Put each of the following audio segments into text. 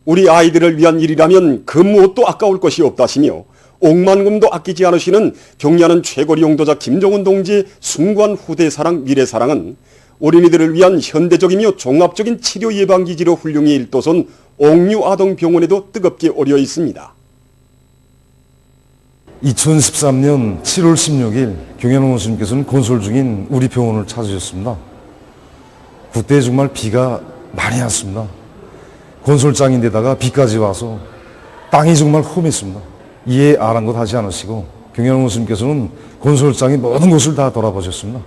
우리 아이들을 위한 일이라면 그 무엇도 아까울 것이 없다시며 억만금도 아끼지 않으시는 경리하는 최고리 용도자 김정은 동지의 숭고한 후대사랑 미래사랑은 어린이들을 위한 현대적이며 종합적인 치료 예방기지로 훌륭히 일도선 옥류아동병원에도 뜨겁게 어려 있습니다. 2013년 7월 16일 경현홍 원수님께서는 건설 중인 우리 병원을 찾으셨습니다. 그때 정말 비가 많이 왔습니다. 건설장인데다가 비까지 와서 땅이 정말 험했습니다. 이에 아랑곳하지 않으시고 경현홍 원수님께서는 건설장의 모든 것을 다 돌아보셨습니다.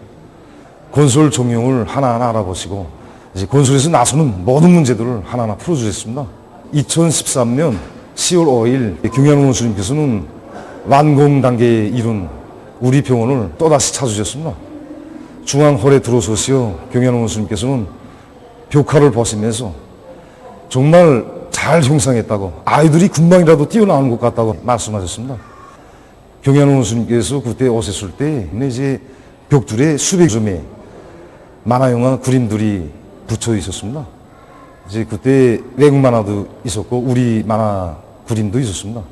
건설 종용을 하나하나 알아보시고 이제 건설에서 나서는 모든 문제들을 하나하나 풀어주셨습니다. 2013년 10월 5일 경현홍 원수님께서는 완공 단계에 이른 우리 병원을 또다시 찾으셨습니다. 중앙홀에 들어서시어 경현홍 원수님께서는 벽화를 보시면서 정말 잘 형상했다고, 아이들이 금방이라도 뛰어나오는 것 같다고 말씀하셨습니다. 경현홍 원수님께서 그때 오셨을 때 이제 벽돌에 수백 점의 만화영화 그림들이 붙여 있었습니다. 이제 그때 외국 만화도 있었고 우리 만화 그림도 있었습니다.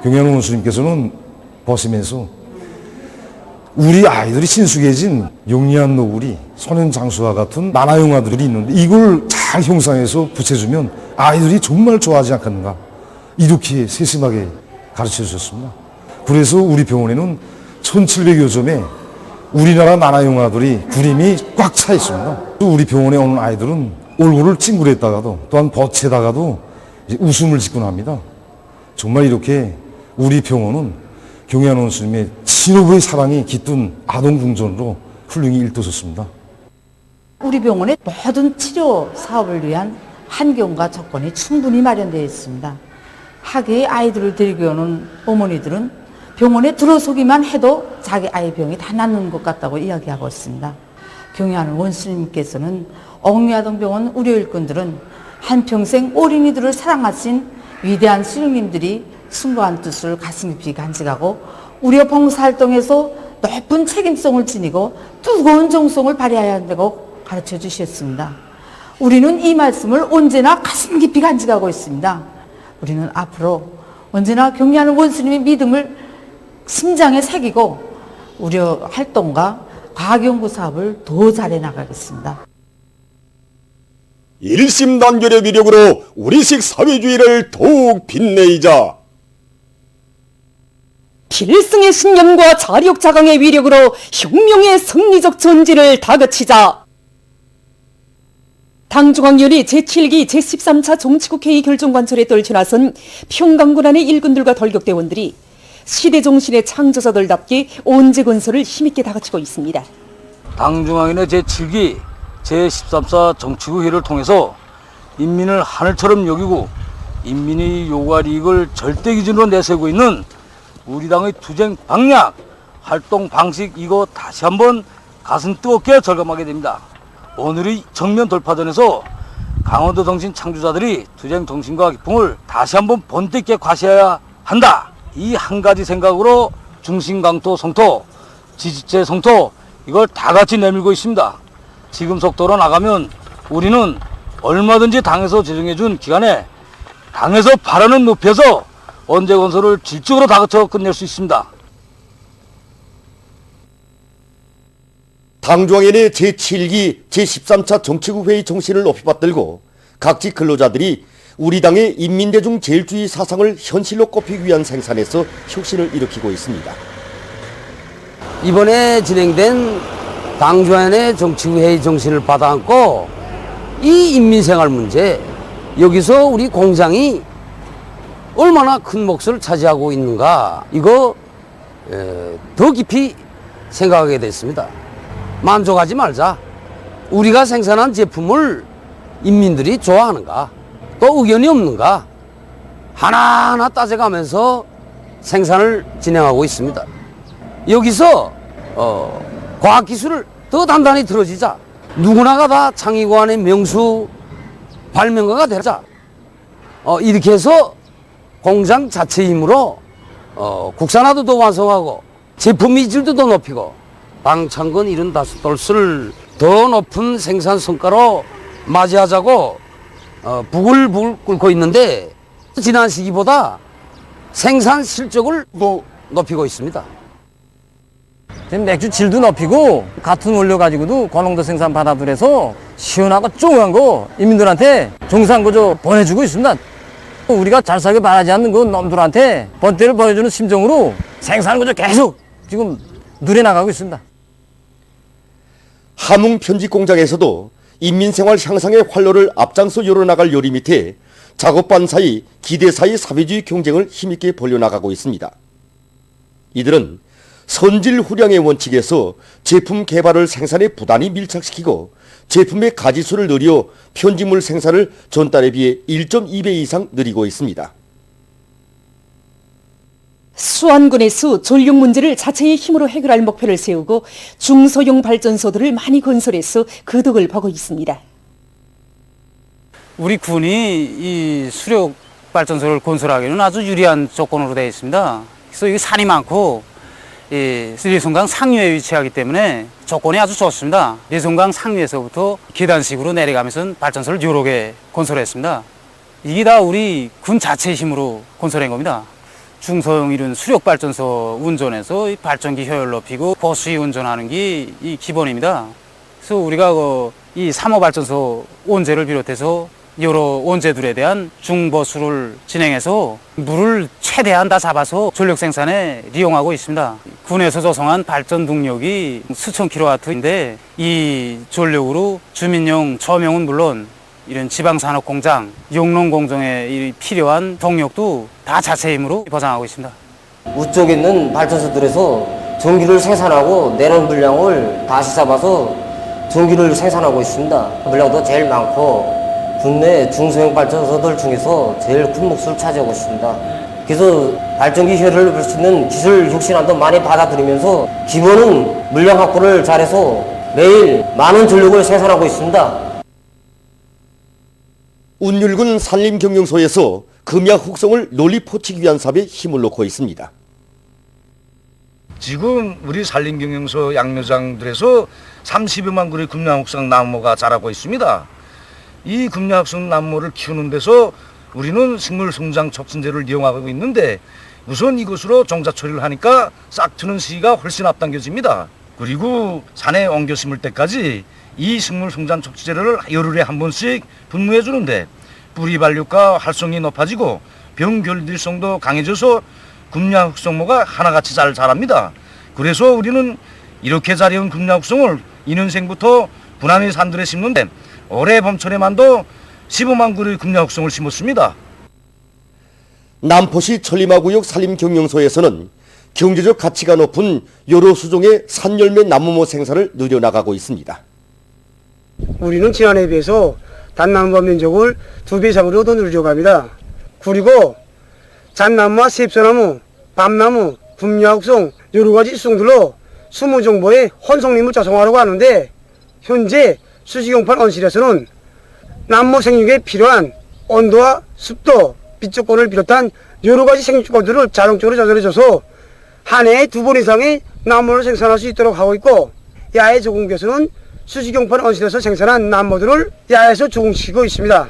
경현홍 원수님께서는 보시면서 우리 아이들이 친숙해진 용리한 노을이 소년장수와 같은 만화영화들이 있는데 이걸 잘 형상해서 붙여주면 아이들이 정말 좋아하지 않겠는가, 이렇게 세심하게 가르쳐 주셨습니다. 그래서 우리 병원에는 1700여 점의 우리나라 만화영화들이 그림이 꽉 차 있습니다. 또 우리 병원에 오는 아이들은 얼굴을 찡그렸다가도 또한 볕에다가도 웃음을 짓곤 합니다. 정말 이렇게 우리 병원은 경현홍 원수님의 친오부의 사랑이 깃든 아동궁전으로 훌륭히 일떠섰습니다. 우리 병원의 모든 치료 사업을 위한 환경과 조건이 충분히 마련되어 있습니다. 하계의 아이들을 데리고 오는 어머니들은 병원에 들어서기만 해도 자기 아이 병이 다 낫는 것 같다고 이야기하고 있습니다. 경현홍 원수님께서는 옥류아동병원 우리 일꾼들은 한평생 어린이들을 사랑하신 위대한 스님님들이 숭고한 뜻을 가슴 깊이 간직하고 우리의 봉사활동에서 높은 책임성을 지니고 뜨거운 정성을 발휘해야 한다고 가르쳐 주셨습니다. 우리는 이 말씀을 언제나 가슴 깊이 간직하고 있습니다. 우리는 앞으로 언제나 경리하는 원수님의 믿음을 심장에 새기고 우리 활동과 과학연구 사업을 더 잘해 나가겠습니다. 일심단결의 위력으로 우리식 사회주의를 더욱 빛내이자 필승의 신념과 자력 자강의 위력으로 혁명의 승리적 전진을 다그치자. 당중앙위원회 제7기 제13차 정치국회의 결정관철에 떨쳐 나선 평강군안의 일꾼들과 돌격대원들이 시대정신의 창조자들답게 온재건설을 힘있게 다그치고 있습니다. 당중앙위원회 제7기 제13차 정치국회의를 통해서 인민을 하늘처럼 여기고 인민이 요구할 이익을 절대 기준으로 내세우고 있는 우리 당의 투쟁 방향, 활동 방식, 이거 다시 한번 가슴 뜨겁게 절감하게 됩니다. 오늘의 정면 돌파전에서 강원도 정신 창조자들이 투쟁 정신과 기풍을 다시 한번 본때 있게 과시해야 한다. 이 한 가지 생각으로 중심 강토 성토, 지지체 성토, 이걸 다 같이 내밀고 있습니다. 지금 속도로 나가면 우리는 얼마든지 당에서 제정해준 기간에 당에서 바라는 높이에서 언제건설을 질적으로 다그쳐 끝낼 수 있습니다. 당중앙위원회 제7기 제13차 정치국회의 정신을 높이 받들고 각지 근로자들이 우리 당의 인민대중 제일주의 사상을 현실로 꼽히기 위한 생산에서 혁신을 일으키고 있습니다. 이번에 진행된 당중앙위원회 정치국회의 정신을 받아안고 이 인민생활 문제, 여기서 우리 공장이 얼마나 큰 몫을 차지하고 있는가, 이거 더 깊이 생각하게 됐습니다. 만족하지 말자. 우리가 생산한 제품을 인민들이 좋아하는가, 또 의견이 없는가, 하나하나 따져가면서 생산을 진행하고 있습니다. 여기서 과학기술을 더 단단히 들어지자. 누구나가 다 창의고안의 명수 발명가가 되자. 이렇게 해서 공장 자체의 힘으로 국산화도 더 완성하고 제품 이질도 더 높이고 방창건 75돌을 더 높은 생산 성과로 맞이하자고 부글부글 끓고 있는데 지난 시기보다 생산 실적을 높이고 있습니다. 지금 맥주 질도 높이고 같은 원료 가지고도 고농도 생산 받아들여서 시원하고 쫑한 거 인민들한테 정상구조 보내주고 있습니다. 우리가 잘 살게 바라지 않는 그 놈들한테 번대를 보내주는 심정으로 생산구조 계속 지금 늘려나가고 있습니다. 함흥 편집 공장에서도 인민생활 향상의 활로를 앞장서 열어나갈 요리 밑에 작업반 사이 기대 사이 사회주의 경쟁을 힘있게 벌려나가고 있습니다. 이들은 선질 후량의 원칙에서 제품 개발을 생산에 부단히 밀착시키고 제품의 가지수를 늘려 편집물 생산을 전달에 비해 1.2배 이상 늘리고 있습니다. 수안군에서 전력 문제를 자체의 힘으로 해결할 목표를 세우고 중소형 발전소들을 많이 건설해서 그 덕을 보고 있습니다. 우리 군이 이 수력 발전소를 건설하기는 아주 유리한 조건으로 되어 있습니다. 그래서 여기 산이 많고 리송강 상류에 위치하기 때문에 조건이 아주 좋습니다. 리송강 상류에서부터 계단식으로 내려가면서 발전소를 여러 개 건설했습니다. 이게 다 우리 군 자체의 힘으로 건설한 겁니다. 중소형 이런 수력 발전소 운전해서 발전기 효율 높이고 보수히 운전하는 게 이 기본입니다. 그래서 우리가 이 3호 발전소 원재를 비롯해서 여러 원재들에 대한 중보수를 진행해서 물을 최대한 다 잡아서 전력 생산에 이용하고 있습니다. 군에서 조성한 발전 동력이 수천 킬로와트인데 이 전력으로 주민용 조명은 물론 이런 지방산업 공장, 용농 공정에 필요한 동력도 다 자체 힘으로 보장하고 있습니다. 우쪽에 있는 발전소들에서 전기를 생산하고 내는 물량을 다시 잡아서 전기를 생산하고 있습니다. 물량도 제일 많고 국내 중소형 발전소들 중에서 제일 큰 몫을 차지하고 있습니다. 그래서 발전기 효율을 높일 수 있는 기술 혁신안도 많이 받아들이면서 기본은 물량 확보를 잘해서 매일 많은 전력을 생산하고 있습니다. 운율군 산림경영소에서 금약 혹성을 논리 포치기 위한 사업에 힘을 놓고 있습니다. 지금 우리 산림경영소 양묘장들에서 30여만 그루의 금약혹성 나무가 자라고 있습니다. 이 금약혹성 나무를 키우는 데서 우리는 식물성장 촉진제를 이용하고 있는데 우선 이것으로 종자 처리를 하니까 싹 트는 시기가 훨씬 앞당겨집니다. 그리고 산에 옮겨 심을 때까지 이 식물성장 촉진제를 열흘에 한 번씩 분무해 주는데 뿌리 발육과 활성이 높아지고 병 견딜성도 강해져서 금약혹성모가 하나같이 잘 자랍니다. 그래서 우리는 이렇게 자라온 금약혹성을 2년생부터 분안의 산들에 심는데 올해 봄철에만도 15만 그루의 금약혹성을 심었습니다. 남포시 천리마구역 산림경영소에서는 경제적 가치가 높은 여러 수종의 산열매 나무모 생산을 늘려나가고 있습니다. 우리는 지난해에 비해서 단나무 면적을 2배 이상으로 더 늘려갑니다. 그리고 잣나무와 셉소나무, 밤나무, 금약혹성 여러 가지 수종들로 20정도의 혼성림을 조성하려고 하는데 현재 수지경판 온실에서는 나무 생육에 필요한 온도와 습도, 빛 조건을 비롯한 여러 가지 생육 조건들을 자동적으로 조절해줘서 한 해에 2번 이상의 나무를 생산할 수 있도록 하고 있고 야외 조공교수는 수지경판 온실에서 생산한 나무들을 야외에서 조공시키고 있습니다.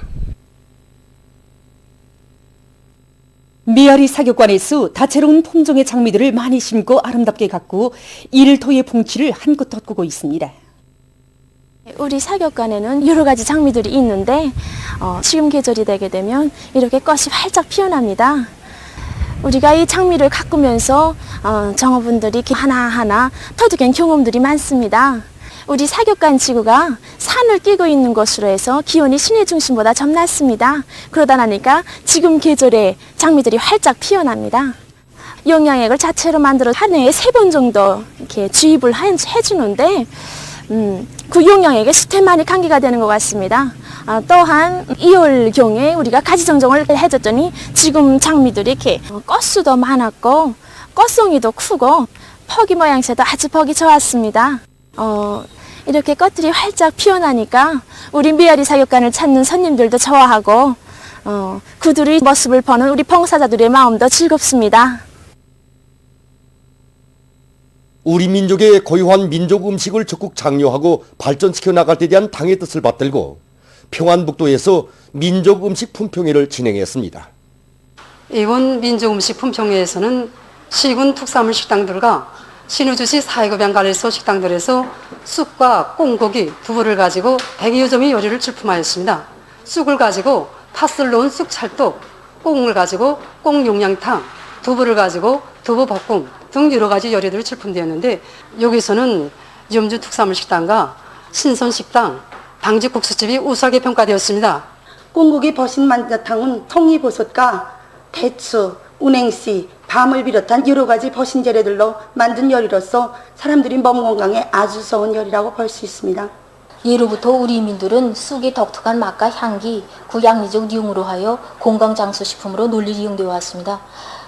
미아리 사격관에서 다채로운 품종의 장미들을 많이 심고 아름답게 가꾸어 일터의 풍치를 한껏 돋구고 있습니다. 우리 사격관에는 여러 가지 장미들이 있는데 지금 계절이 되게 되면 이렇게 꽃이 활짝 피어납니다. 우리가 이 장미를 가꾸면서 정어분들이 하나하나 터득한 경험들이 많습니다. 우리 사격관 지구가 산을 끼고 있는 곳으로 해서 기온이 시내 중심보다 좀 낮습니다. 그러다 나니까 지금 계절에 장미들이 활짝 피어납니다. 영양액을 자체로 만들어 한 해에 3번 정도 이렇게 주입을 해주는데 그 영양액에 수태만이 감기가 되는 것 같습니다. 또한 2월경에 우리가 가지 정정을 해줬더니 지금 장미들이 이렇게 꽃수도 많았고 꽃송이도 크고 포기 모양새도 아주 보기 좋았습니다. 이렇게 꽃들이 활짝 피어나니까 우리 미아리 사격관을 찾는 손님들도 좋아하고 그들의 모습을 보는 우리 봉사자들의 마음도 즐겁습니다. 우리 민족의 고유한 민족 음식을 적극 장려하고 발전시켜 나갈 때 대한 당의 뜻을 받들고 평안북도에서 민족음식 품평회를 진행했습니다. 이번 민족음식 품평회에서는 시군 특산물 식당들과 신우주시 사회급양관리소 식당들에서 쑥과 꽁고기, 두부를 가지고 100여 점의 요리를 출품하였습니다. 쑥을 가지고 팥을 넣은 쑥찰떡, 꽁을 가지고 꽁용양탕, 두부를 가지고 두부볶음 등 여러 가지 요리들이 출품되었는데, 여기서는 염주 특산물 식당과 신선식당, 당직국수집이 우수하게 평가되었습니다. 꽁고기 버신만자탕은 통이버섯과 대추, 운행씨, 밤을 비롯한 여러 가지 버신 재료들로 만든 요리로서 사람들이 몸 건강에 아주 좋은 요리라고 볼 수 있습니다. 예로부터 우리 인민들은 쑥의 독특한 맛과 향기, 구양리적 이용으로 하여 건강장수식품으로 널리 이용되어 왔습니다.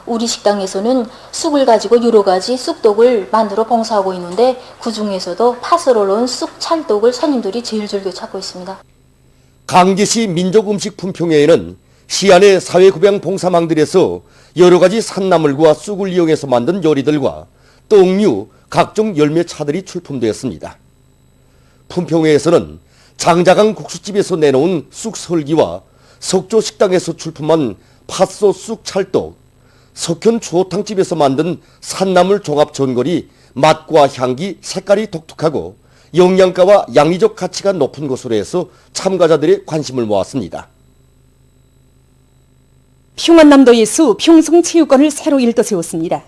우리 식당에서는 쑥을 가지고 여러 가지 쑥떡을 만들어 봉사하고 있는데, 그 중에서도 팥을 넣은 쑥찰떡을 손님들이 제일 즐겨 찾고 있습니다. 강제시 민족음식 품평회에는 시안의 사회급양 봉사망들에서 여러 가지 산나물과 쑥을 이용해서 만든 요리들과 떡류, 각종 열매차들이 출품되었습니다. 품평회에서는 장자강 국수집에서 내놓은 쑥설기와 석조식당에서 출품한 팥소 쑥찰떡, 석현 추어탕집에서 만든 산나물 종합전골이 맛과 향기, 색깔이 독특하고 영양가와 양리적 가치가 높은 것으로 해서 참가자들의 관심을 모았습니다. 평안남도에서 평성체육관을 새로 일떠 세웠습니다.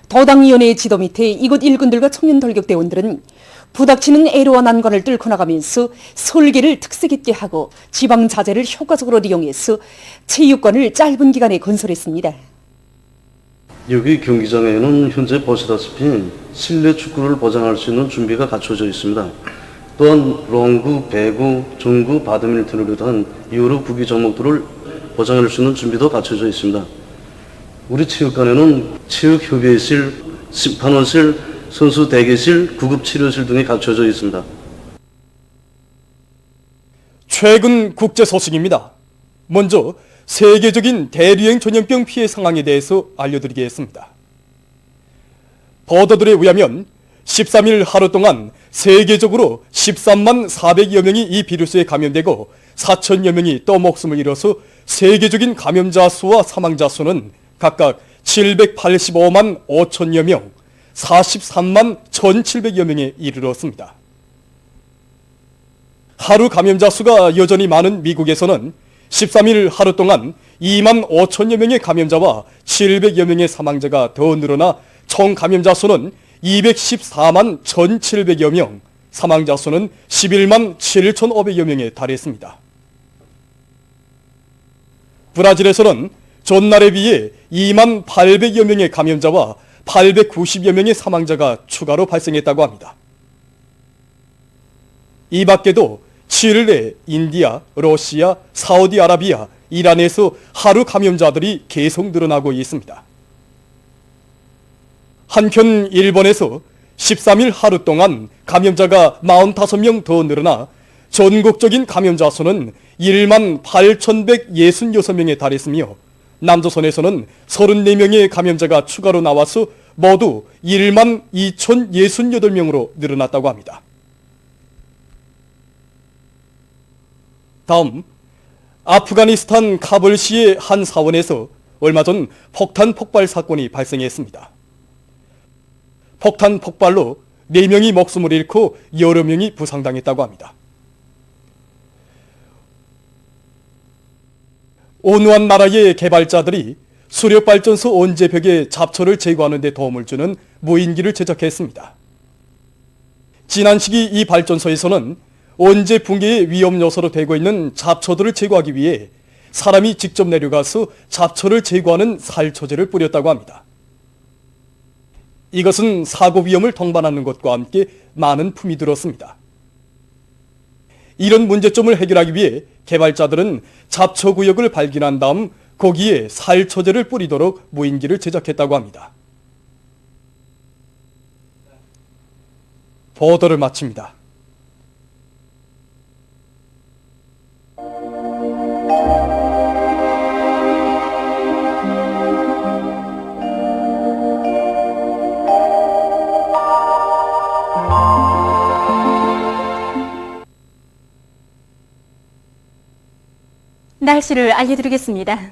도당위원회의 지도 밑에 이곳 일꾼들과 청년 돌격대원들은 부닥치는 애로와 난관을 뚫고 나가면서 설계를 특색 있게 하고 지방 자재를 효과적으로 이용해서 체육관을 짧은 기간에 건설했습니다. 여기 경기장에는 현재 보시다시피 실내 축구를 보장할 수 있는 준비가 갖춰져 있습니다. 또한 롱구, 배구, 정구, 바드민턴을 비롯한 여러 구기 종목들을 보장할 수 있는 준비도 갖춰져 있습니다. 우리 체육관에는 체육협의실, 심판원실, 선수 대기실, 구급치료실 등이 갖춰져 있습니다. 최근 국제 소식입니다. 먼저 세계적인 대류행 전염병 피해 상황에 대해서 알려드리겠습니다. 보도들에 의하면 13일 하루 동안 세계적으로 13만 400여 명이 이 비루스에 감염되고 4천여 명이 또 목숨을 잃어서 세계적인 감염자 수와 사망자 수는 각각 785만 5천여 명, 43만 1,700여 명에 이르렀습니다. 하루 감염자 수가 여전히 많은 미국에서는 13일 하루 동안 2만 5천여 명의 감염자와 700여 명의 사망자가 더 늘어나 총 감염자 수는 214만 1,700여 명, 사망자 수는 11만 7,500여 명에 달했습니다. 브라질에서는 전날에 비해 2만 800여 명의 감염자와 890여 명의 사망자가 추가로 발생했다고 합니다. 이 밖에도 칠레, 인디아, 러시아, 사우디아라비아, 이란에서 하루 감염자들이 계속 늘어나고 있습니다. 한편 일본에서 13일 하루 동안 감염자가 45명 더 늘어나 전국적인 감염자 수는 1만 8,166명에 달했으며, 남조선에서는 34명의 감염자가 추가로 나와서 모두 1만 2,068명으로 늘어났다고 합니다. 다음, 아프가니스탄 카불시의 한 사원에서 얼마 전 폭탄 폭발 사건이 발생했습니다. 폭탄 폭발로 4명이 목숨을 잃고 여러 명이 부상당했다고 합니다. 온유한 나라의 개발자들이 수력발전소 온제벽의 잡초를 제거하는 데 도움을 주는 무인기를 제작했습니다. 지난 시기 이 발전소에서는 온제 붕괴의 위험 요소로 되고 있는 잡초들을 제거하기 위해 사람이 직접 내려가서 잡초를 제거하는 살초제를 뿌렸다고 합니다. 이것은 사고 위험을 동반하는 것과 함께 많은 품이 들었습니다. 이런 문제점을 해결하기 위해 개발자들은 잡초 구역을 발견한 다음 거기에 살초제를 뿌리도록 무인기를 제작했다고 합니다. 보도를 마칩니다. 날씨를 알려드리겠습니다.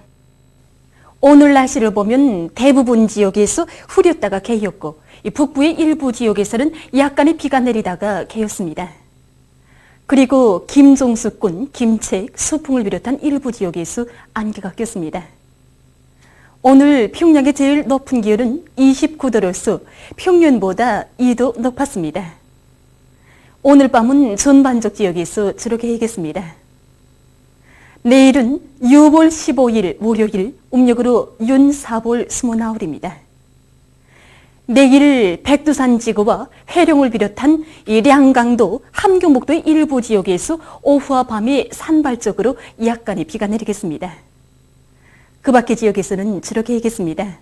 오늘 날씨를 보면 대부분 지역에서 흐렸다가 개였고 이 북부의 일부 지역에서는 약간의 비가 내리다가 개였습니다. 그리고 김종수군, 김책, 수풍을 비롯한 일부 지역에서 안개가 꼈습니다. 오늘 평양의 제일 높은 기온은 29도로서 평년보다 2도 높았습니다. 오늘 밤은 전반적 지역에서 저렇게 해겠습니다. 내일은 6월 15일 월요일 음력으로 윤사볼 스모나흘입니다. 내일 백두산 지구와 회룡을 비롯한 이 량강도, 함경북도의 일부 지역에서 오후와 밤에 산발적으로 약간의 비가 내리겠습니다. 그 밖의 지역에서는 저렇게 하겠습니다.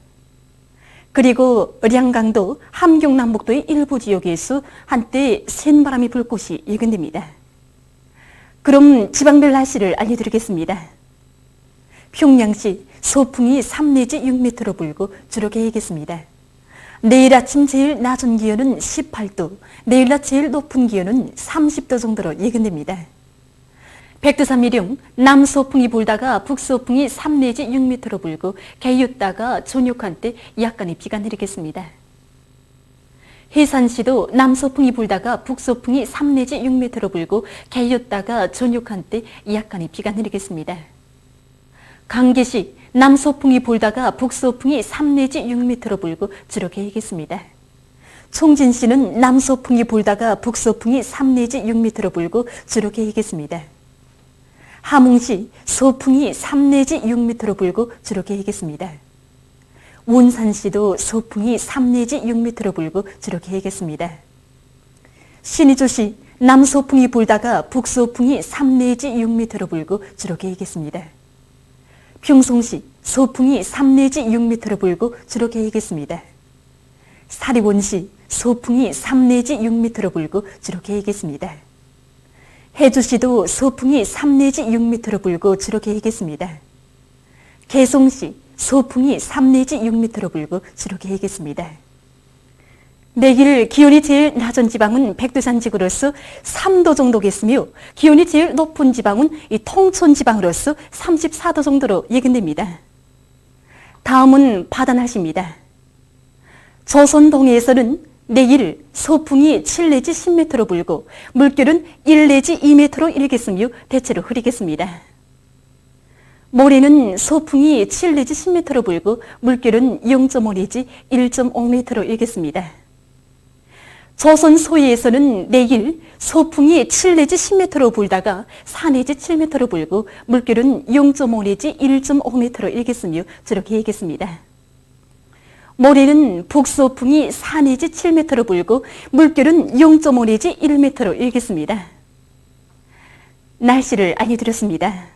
그리고 량강도, 함경남북도의 일부 지역에서 한때 센바람이 불 곳이 예견됩니다. 그럼 지방별 날씨를 알려드리겠습니다. 평양시 소풍이 3 내지 6m로 불고 저렇게 하겠습니다. 내일 아침 제일 낮은 기온은 18도, 내일 낮 제일 높은 기온은 30도 정도로 예견됩니다. 백두산 미령 남소풍이 불다가 북소풍이 3 내지 6m로 불고 개였다가 저녁 한때 약간의 비가 내리겠습니다. 해산시도 남소풍이 불다가 북소풍이 3 내지 6m로 불고 개였다가 저녁 한때 약간의 비가 내리겠습니다. 강계시 남소풍이 불다가 북소풍이 3 내지 6m로 불고 저렇게 하겠습니다. 총진시는 남소풍이 불다가 북소풍이 3 내지 6m로 불고 저렇게 하겠습니다. 함흥시 소풍이 3 내지 6m로 불고 저렇게 하겠습니다. 원산시도 소풍이 3 내지 6m로 불고 저렇게 하겠습니다. 신의주시 남소풍이 불다가 북소풍이 3 내지 6m로 불고 저렇게 하겠습니다. 평송시 소풍이 3 내지 6m로 불고 저렇게 하겠습니다. 사리원시 소풍이 3 내지 6m로 불고 저렇게 하겠습니다. 해주시도 소풍이 3 내지 6m로 불고 저렇게 하겠습니다. 개송시 소풍이 3 내지 6m로 불고 저렇게 하겠습니다. 내일 기온이 제일 낮은 지방은 백두산 지구로서 3도 정도겠으며 기온이 제일 높은 지방은 이 통촌 지방으로서 34도 정도로 예견됩니다. 다음은 바다 날씨입니다. 조선 동해에서는 내일 소풍이 7 내지 10m로 불고 물결은 1 내지 2m로 일겠으며 대체로 흐리겠습니다. 모레는 소풍이 7 내지 10m로 불고 물결은 0.5 내지 1.5m로 일겠습니다. 조선 소해에서는 내일 소풍이 7 내지 10m로 불다가 4 내지 7m로 불고 물결은 0.5 내지 1.5m로 일겠으며 저렇게 일겠습니다. 모레는 북소풍이 4 내지 7m로 불고 물결은 0.5 내지 1m로 일겠습니다. 날씨를 알려드렸습니다.